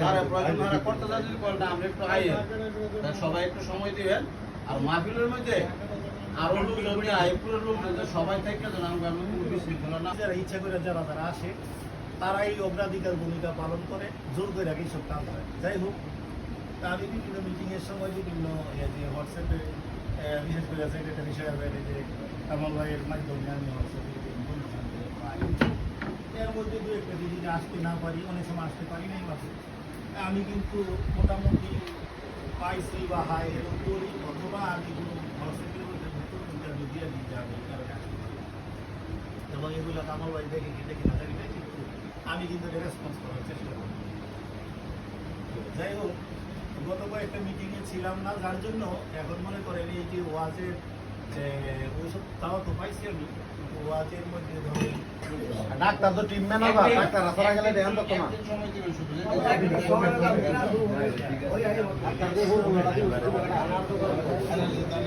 যারা প্রয়োজন তারা করতে চান যদি করেন আমরা একটু আইয়েন সবাই একটু সময় দিবেন আর মাহফিলের মধ্যে আরো লোকজন আইপুরের লোকজন সবাই থেকে যেন আমরা কোনো বিশৃঙ্খলা না যারা ইচ্ছা করে যারা আসে তারাই অগ্রাধিকার ভূমিকা পালন করে জোর করে রাখি সব কাজ হয় যাই হোক তা আমি বিভিন্ন মিটিংয়ের সময় বিভিন্ন হোয়াটসঅ্যাপে বিশেষ করে সেক্রেটারি সাহেবের যে কামাল ভাইয়ের মাধ্যমে আমি হোয়াটসঅ্যাপে এর মধ্যে দু একটা যদি আসতে না পারি অনেক সময় আসতে পারি নাই মাসে আমি কিন্তু মোটামুটি পাইছি বা হাই এরকম করি অথবা আমি কোনো হোয়াটসঅ্যাপের মধ্যে ইন্টারভিউ দিয়ে দিতে আমি এই কারণে আসতে পারি এবং এগুলো কামাল ভাই দেখে কি দেখি না জানি না কিন্তু আমি কিন্তু রেসপন্স করার চেষ্টা করি যাই হোক গত কয়েকটা মিটিংয়ে ছিলাম না যার জন্য এখন মনে করেন এই যে ওয়াজের ওইসব তাও তো পাইছি আমি কিন্তু ওয়াজের মধ্যে ধরে ডাক্তার তো টিম ম্যানেজার ডাক্তার আসরা গেলে দেন তো তোমার সময় দিবেন শুধু ডাক্তার